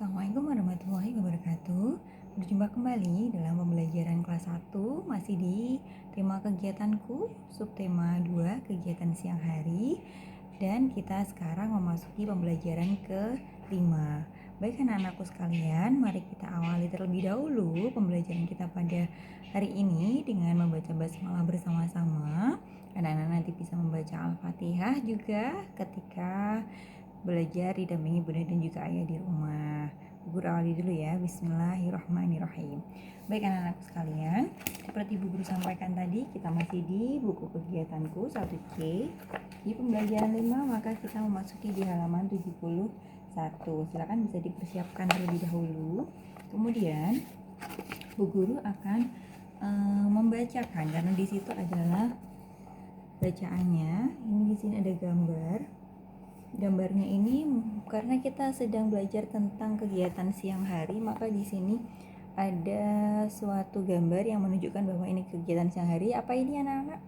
Assalamualaikum warahmatullahi wabarakatuh. Berjumpa kembali dalam pembelajaran kelas 1, masih di tema kegiatanku, subtema 2, kegiatan siang hari. Dan kita sekarang memasuki pembelajaran ke-5. Baik anak-anakku sekalian, mari kita awali terlebih dahulu pembelajaran kita pada hari ini dengan membaca basmalah bersama-sama. Anak-anak nanti bisa membaca Al-Fatihah juga ketika belajar didampingi bunda dan juga ayah di rumah. Bu Guru awali dulu ya. Bismillahirrahmanirrahim. Baik anak-anak sekalian, seperti Bu Guru sampaikan tadi, kita masih di buku kegiatanku 1C. Di pembelajaran 5, maka kita memasuki di halaman 71. Silakan bisa dipersiapkan terlebih dahulu. Kemudian Bu Guru akan membacakan, karena di situ adalah bacaannya. Ini di sini ada gambarnya ini karena kita sedang belajar tentang kegiatan siang hari, maka di sini ada suatu gambar yang menunjukkan bahwa ini kegiatan siang hari. Apa ini anak-anak?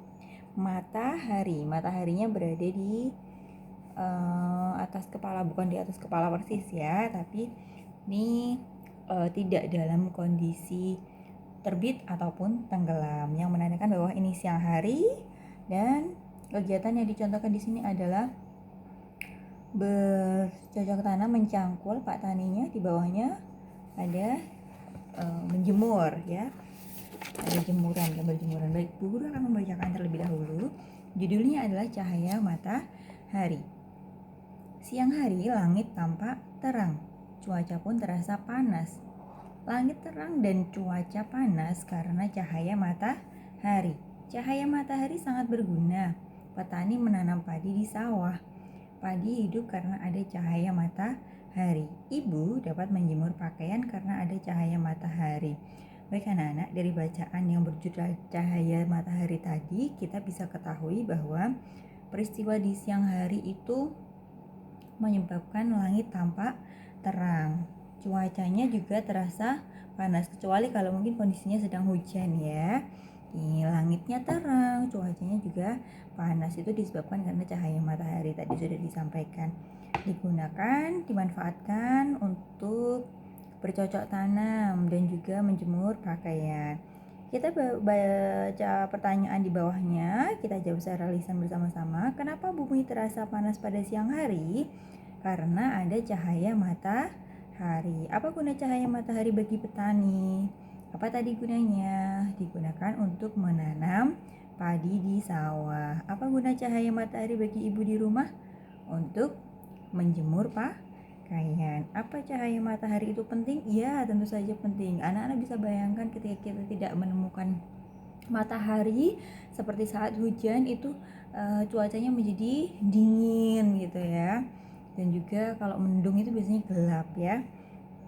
Matahari. Mataharinya berada di atas kepala, bukan di atas kepala persis ya, tapi ini tidak dalam kondisi terbit ataupun tenggelam, yang menandakan bahwa ini siang hari. Dan kegiatan yang dicontohkan di sini adalah bercocok tanam, mencangkul. Pak taninya di bawahnya ada menjemur ya, ada jemuran, gambar jemuran. Baik, Bu Guru akan membacakan terlebih dahulu. Judulnya adalah Cahaya Matahari. Siang hari langit tampak terang, cuaca pun terasa panas. Langit terang dan cuaca panas karena cahaya matahari. Cahaya matahari sangat berguna. Petani menanam padi di sawah. Padi hidup karena ada cahaya matahari. Ibu dapat menjemur pakaian karena ada cahaya matahari. Baik anak-anak, dari bacaan yang berjudul cahaya matahari tadi, kita bisa ketahui bahwa peristiwa di siang hari itu menyebabkan langit tampak terang. Cuacanya juga terasa panas, kecuali kalau mungkin kondisinya sedang hujan ya. Langitnya terang, cuacanya juga panas. Itu disebabkan karena cahaya matahari tadi sudah disampaikan. Dimanfaatkan untuk bercocok tanam dan juga menjemur pakaian. Kita baca pertanyaan di bawahnya, kita jawab secara lisan bersama-sama. Kenapa bumi terasa panas pada siang hari? Karena ada cahaya matahari. Apa guna cahaya matahari bagi petani? Apa tadi gunanya? Digunakan untuk menanam padi di sawah. Apa guna cahaya matahari bagi ibu di rumah? Untuk menjemur pakaian. Apa cahaya matahari itu penting? Ya, tentu saja penting. Anak-anak bisa bayangkan ketika kita tidak menemukan matahari, seperti saat hujan itu cuacanya menjadi dingin gitu ya. Dan juga kalau mendung itu biasanya gelap ya.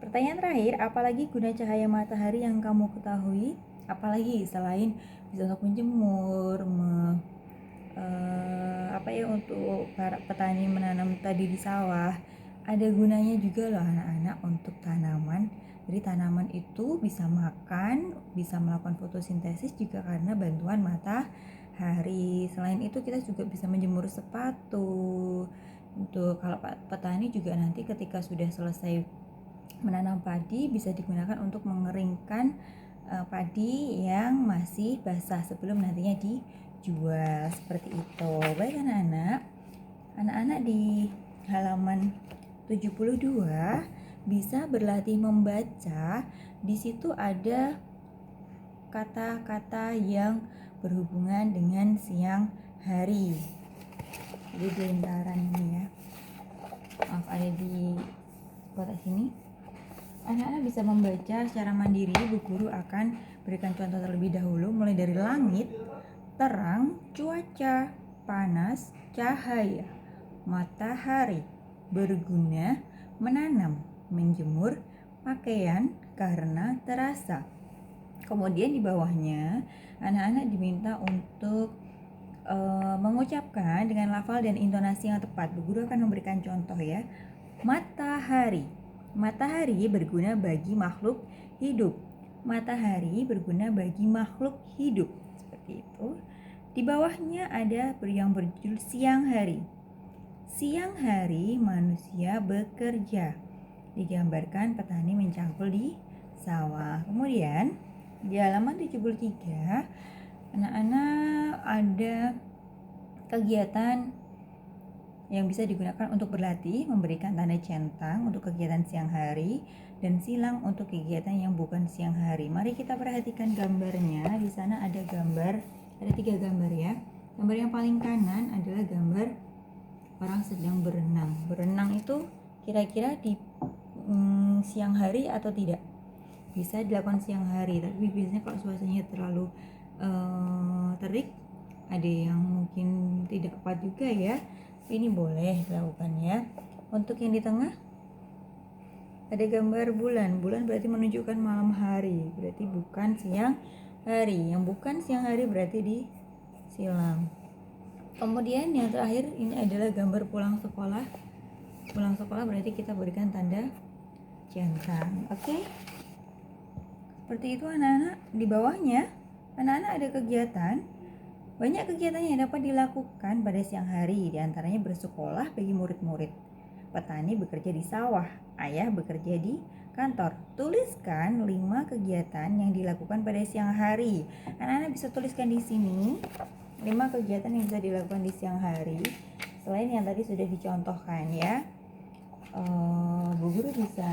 Pertanyaan terakhir, apalagi guna cahaya matahari yang kamu ketahui? Apalagi selain bisa untuk menjemur, untuk para petani menanam tadi di sawah, ada gunanya juga loh anak-anak untuk tanaman. Jadi tanaman itu bisa makan, bisa melakukan fotosintesis juga karena bantuan matahari. Selain itu kita juga bisa menjemur sepatu. Untuk kalau petani juga nanti ketika sudah selesai menanam padi bisa digunakan untuk mengeringkan padi yang masih basah sebelum nantinya dijual, seperti itu. Baik anak-anak di halaman 72 bisa berlatih membaca. Di situ ada kata-kata yang berhubungan dengan siang hari. Jadi di lingkaran ini ya. Maaf, ada di kotak sini. Anak-anak bisa membaca secara mandiri. Bu Guru akan berikan contoh terlebih dahulu, mulai dari langit, terang, cuaca, panas, cahaya, matahari, berguna, menanam, menjemur, pakaian karena terasa. Kemudian di bawahnya anak-anak diminta untuk mengucapkan dengan lafal dan intonasi yang tepat. Bu Guru akan memberikan contoh ya. Matahari. Matahari berguna bagi makhluk hidup. Matahari berguna bagi makhluk hidup. Seperti itu. Di bawahnya ada yang berjudul siang hari. Siang hari manusia bekerja. digambarkan petani mencangkul di sawah. Kemudian di halaman 73 anak-anak ada kegiatan yang bisa digunakan untuk berlatih, memberikan tanda centang untuk kegiatan siang hari dan silang untuk kegiatan yang bukan siang hari. Mari kita perhatikan gambarnya. Di sana ada 3 gambar ya. Gambar yang paling kanan adalah gambar orang sedang berenang. Berenang itu kira-kira di siang hari atau tidak? Bisa dilakukan siang hari, tapi biasanya kalau suasananya terlalu terik, ada yang mungkin tidak kuat juga ya. Ini boleh dilakukan ya. Untuk yang di tengah ada gambar bulan. Bulan berarti menunjukkan malam hari, berarti bukan siang hari. Yang bukan siang hari berarti disilang. Kemudian yang terakhir ini adalah gambar pulang sekolah. Pulang sekolah berarti kita berikan tanda centang. Oke. Seperti itu anak-anak. Di bawahnya anak-anak ada kegiatan. Banyak kegiatan yang dapat dilakukan pada siang hari, diantaranya bersekolah bagi murid-murid. Petani bekerja di sawah, ayah bekerja di kantor. Tuliskan 5 kegiatan yang dilakukan pada siang hari. Anak-anak bisa tuliskan di sini 5 kegiatan yang bisa dilakukan di siang hari. Selain yang tadi sudah dicontohkan ya. Bu Guru bisa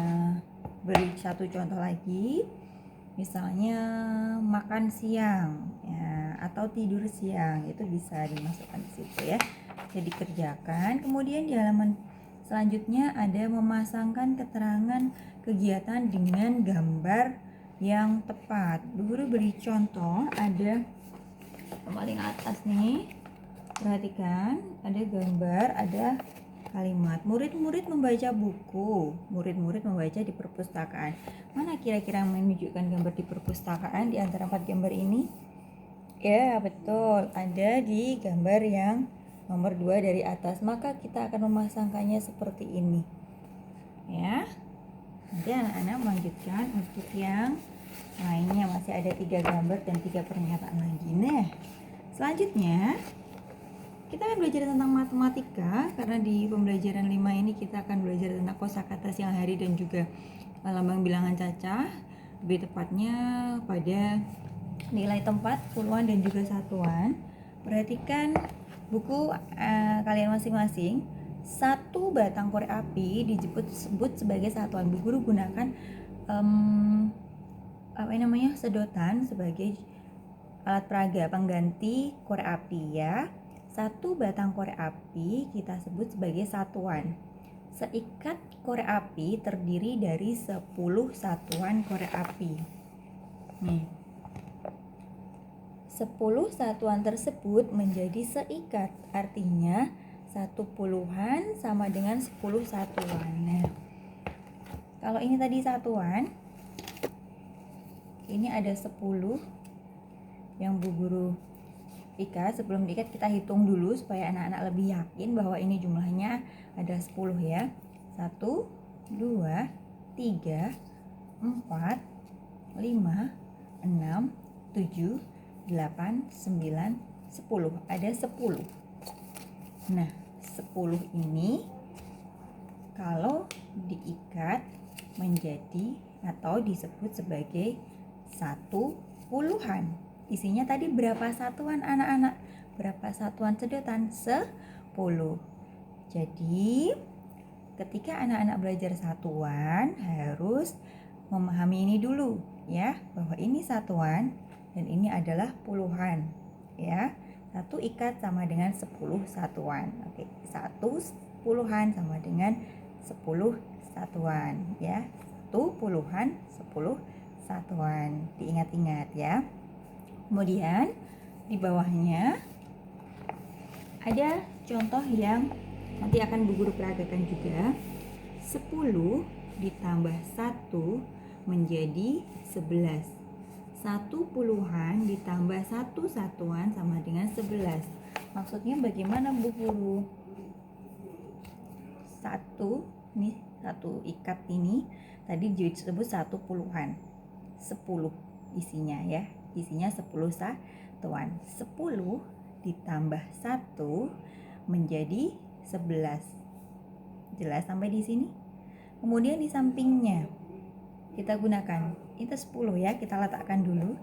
beri satu contoh lagi. Misalnya makan siang ya, atau tidur siang, itu bisa dimasukkan di situ ya. Jadi kerjakan. Kemudian di halaman selanjutnya ada memasangkan keterangan kegiatan dengan gambar yang tepat. Bu Guru beri contoh, ada paling atas nih. Perhatikan, ada gambar, ada kalimat. Murid-murid membaca buku, murid-murid membaca di perpustakaan. Mana kira-kira yang menunjukkan gambar di perpustakaan di antara 4 gambar ini? Ya, betul. Ada di gambar yang nomor 2 dari atas. Maka kita akan memasangkannya seperti ini. Ya. Nanti anak-anak melanjutkan untuk yang lainnya, masih ada 3 gambar dan 3 pernyataan lagi. Nah, selanjutnya kita akan belajar tentang matematika, karena di pembelajaran 5 ini kita akan belajar tentang kosakata siang hari dan juga lambang bilangan cacah, lebih tepatnya pada nilai tempat, puluhan dan juga satuan. Perhatikan buku kalian masing-masing. 1 batang korek api disebut sebagai satuan. Bu Guru gunakan sedotan sebagai alat peraga pengganti korek api ya. 1 batang korek api kita sebut sebagai satuan. Seikat korek api terdiri dari 10 satuan korek api. Nih. 10 satuan tersebut menjadi seikat. Artinya 1 puluhan sama dengan 10 satuan. Nah, kalau ini tadi satuan, ini ada 10 yang Bu Guru ikat. Sebelum diikat kita hitung dulu supaya anak-anak lebih yakin bahwa ini jumlahnya ada 10 ya. 1, 2, 3, 4, 5, 6, 7, 8, 9, 10. Ada 10. Nah, 10 ini kalau diikat menjadi atau disebut sebagai 1 puluhan. Isinya tadi berapa satuan anak-anak? Berapa satuan sedotan? 10. Jadi ketika anak-anak belajar satuan harus memahami ini dulu ya, bahwa ini satuan dan ini adalah puluhan ya. 1 ikat sama dengan 10 satuan. Oke, 1 puluhan sama dengan 10 satuan ya. 1 puluhan 10 satuan. Diingat-ingat ya. Kemudian di bawahnya ada contoh yang nanti akan Bu Guru peragakan juga. 10 ditambah 1 menjadi 11. 1 puluhan ditambah 1 satuan sama dengan 11. Maksudnya bagaimana Bu Guru? 1 nih, 1 ikat ini tadi disebut 1 puluhan. 10 isinya ya. Isinya 10 satuan. 10 ditambah 1 menjadi 11. Jelas sampai di sini? Kemudian di sampingnya kita gunakan, itu 10 ya, kita letakkan dulu.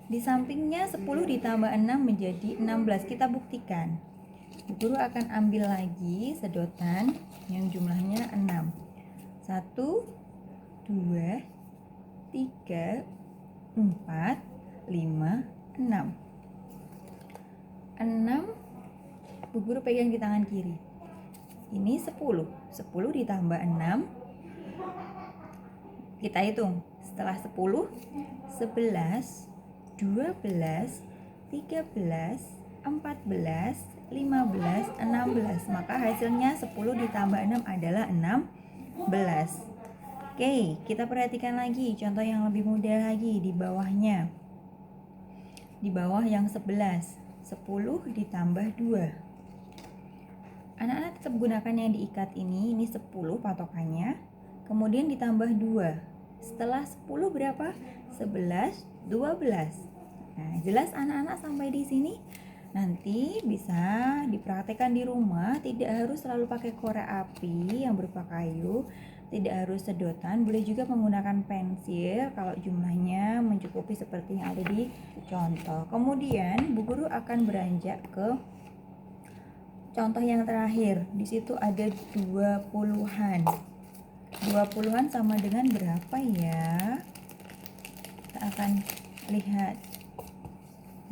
Di sampingnya 10 ditambah 6 menjadi 16. Kita buktikan. Bu Guru akan ambil lagi sedotan yang jumlahnya 6. 1, 2, 3, 4, 5, 6. 6 Bu Guru pegang di tangan kiri. Ini 10. 10 ditambah 6. Kita hitung. Setelah 10, 11, 12, 13, 14, 15, 16. Maka hasilnya 10 ditambah 6 adalah 16. Oke, kita perhatikan lagi contoh yang lebih mudah lagi di bawahnya. Di bawah yang 11, 10 ditambah 2. Anak-anak tetap gunakan yang diikat ini 10 patokannya. Kemudian ditambah 2. Setelah 10 berapa? 11, 12. Nah, jelas anak-anak sampai di sini. Nanti bisa dipraktekkan di rumah, tidak harus selalu pakai korek api yang berupa kayu, tidak harus sedotan, boleh juga menggunakan pensil kalau jumlahnya mencukupi seperti yang ada di contoh. Kemudian Bu Guru akan beranjak ke contoh yang terakhir. Di situ ada 20-an. 20-an sama dengan berapa ya? Kita akan lihat.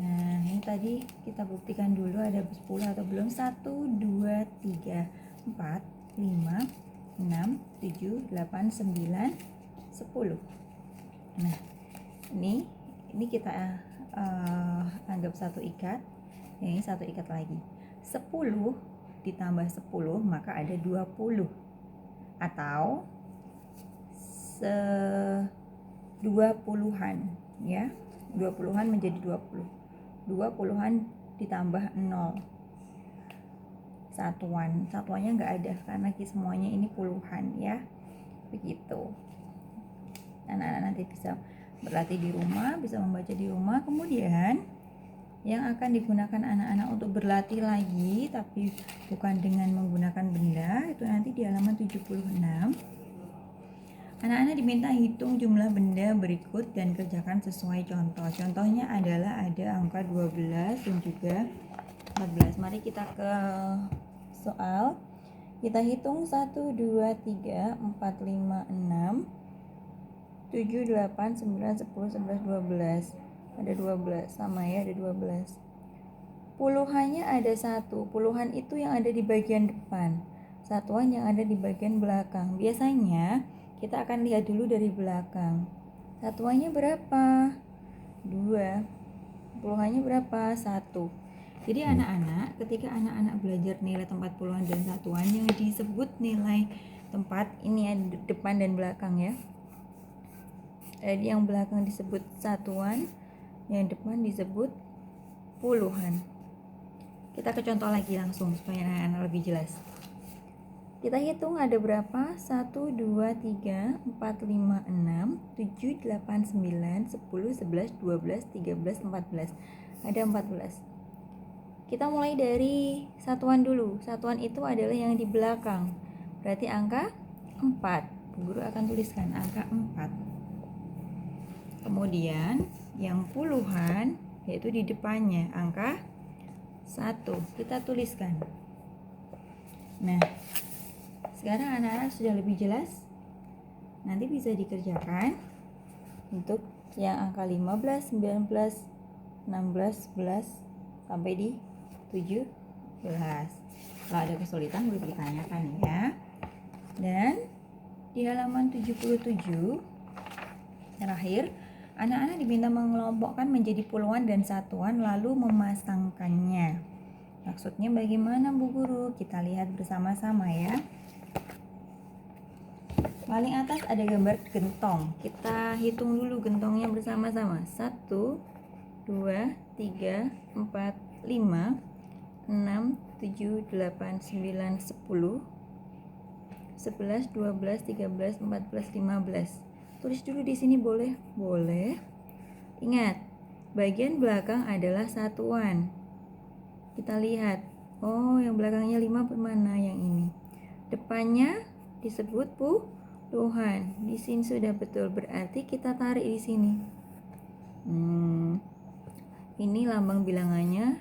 Nah, ini tadi kita buktikan dulu ada 10 atau belum. 1, 2, 3, 4, 5, 6, 7, 8, 9, 10. Nah, ini kita anggap satu ikat. Ini satu ikat lagi. 10 ditambah 10 maka ada 20. Atau 20-an ya. 20-an menjadi 20. 20-an ditambah 0. Satuannya nggak ada karena semuanya ini puluhan ya. Begitu. Anak-anak nanti bisa berlatih di rumah, bisa membaca di rumah. Kemudian yang akan digunakan anak-anak untuk berlatih lagi tapi bukan dengan menggunakan benda, itu nanti di halaman 76. Anak-anak diminta hitung jumlah benda berikut dan kerjakan sesuai contoh. Contohnya adalah ada angka 12 dan juga 14. Mari kita ke soal. Kita hitung 1, 2, 3, 4, 5, 6, 7, 8, 9, 10, 11, 12. Ada 12, sama ya, ada 12. Puluhannya ada 1. Puluhan itu yang ada di bagian depan. Satuan yang ada di bagian belakang. Biasanya kita akan lihat dulu dari belakang. Satuannya berapa? 2. Puluhannya berapa? 1. Jadi anak-anak, ketika anak-anak belajar nilai tempat puluhan dan satuan, yang disebut nilai tempat ini ada depan dan belakang ya. Jadi yang belakang disebut satuan, yang depan disebut puluhan. Kita ke contoh lagi langsung supaya anak-anak lebih jelas. Kita hitung ada berapa? 1, 2, 3, 4, 5, 6, 7, 8, 9, 10, 11, 12, 13, 14. Ada 14. Kita mulai dari satuan dulu. Satuan itu adalah yang di belakang. Berarti angka 4. Guru akan tuliskan angka 4. Kemudian yang puluhan yaitu di depannya angka 1. Kita tuliskan. Nah, sekarang anak-anak sudah lebih jelas. Nanti bisa dikerjakan untuk yang angka 15, 19, 16, 11 sampai di 17. Kalau ada kesulitan boleh ditanyakan ya. Dan di halaman 77 terakhir, anak-anak diminta mengelompokkan menjadi puluhan dan satuan lalu memasangkannya. Maksudnya bagaimana Bu Guru? Kita lihat bersama-sama ya. Paling atas ada gambar gentong. Kita hitung dulu gentongnya bersama-sama. 1, 2, 3, 4, 5, 6, 7, 8, 9, 10, 11, 12, 13, 14, 15. Tulis dulu di sini boleh? Boleh. Ingat, bagian belakang adalah satuan. Kita lihat. Oh, yang belakangnya 5 bermana yang ini. Depannya disebut Tuhan. Di sini sudah betul, berarti kita tarik di sini. Ini lambang bilangannya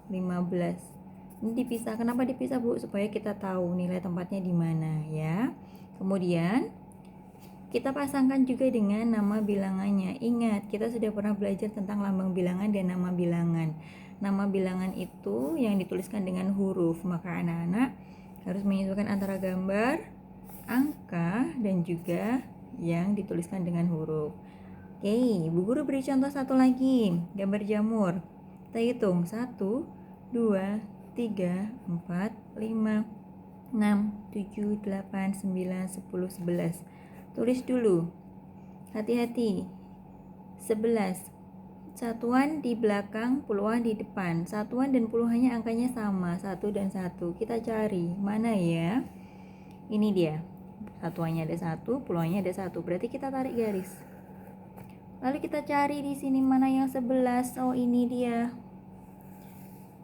15. Ini dipisah. Kenapa dipisah, Bu? Supaya kita tahu nilai tempatnya di mana ya. Kemudian kita pasangkan juga dengan nama bilangannya. Ingat, kita sudah pernah belajar tentang lambang bilangan dan nama bilangan. Nama bilangan itu yang dituliskan dengan huruf, maka anak-anak harus menyesuaikan antara gambar, angka, dan juga yang dituliskan dengan huruf. Oke, Bu Guru beri contoh satu lagi, gambar jamur. Kita hitung 1, 2, 3, 4, 5, 6, 7, 8, 9, 10, 11. Tulis dulu. Hati-hati. 11. Satuan di belakang, puluhan di depan. Satuan dan puluhannya angkanya sama, 1 dan 1. Kita cari, mana ya? Ini dia. Satuannya ada 1, puluhannya ada 1. Berarti kita tarik garis. Lalu kita cari di sini mana yang 11. Oh, ini dia.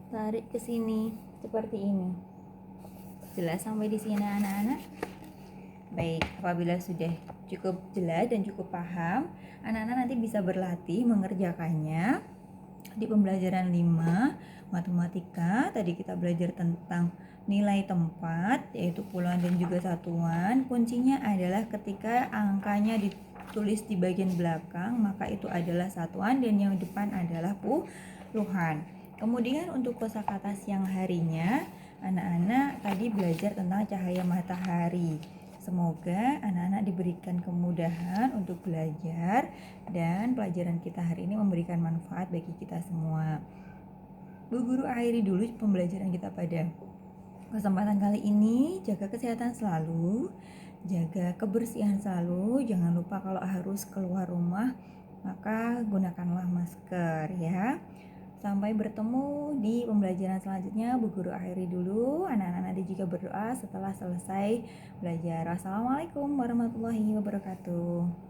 Tarik ke sini seperti ini. Jelas sampai di sini anak-anak? Baik, apabila sudah cukup jelas dan cukup paham, anak-anak nanti bisa berlatih mengerjakannya di pembelajaran 5 matematika. Tadi kita belajar tentang nilai tempat, yaitu puluhan dan juga satuan. Kuncinya adalah ketika angkanya ditulis di bagian belakang, maka itu adalah satuan dan yang depan adalah puluhan. Kemudian untuk kosakata siang harinya, anak-anak tadi belajar tentang cahaya matahari. Semoga anak-anak diberikan kemudahan untuk belajar dan pelajaran kita hari ini memberikan manfaat bagi kita semua. Bu Guru akhiri dulu pembelajaran kita pada kesempatan kali ini. Jaga kesehatan selalu, jaga kebersihan selalu. Jangan lupa kalau harus keluar rumah maka gunakanlah masker ya. Sampai bertemu di pembelajaran selanjutnya. Bu Guru akhiri dulu. Anak-anak nanti juga berdoa setelah selesai belajar. Assalamualaikum warahmatullahi wabarakatuh.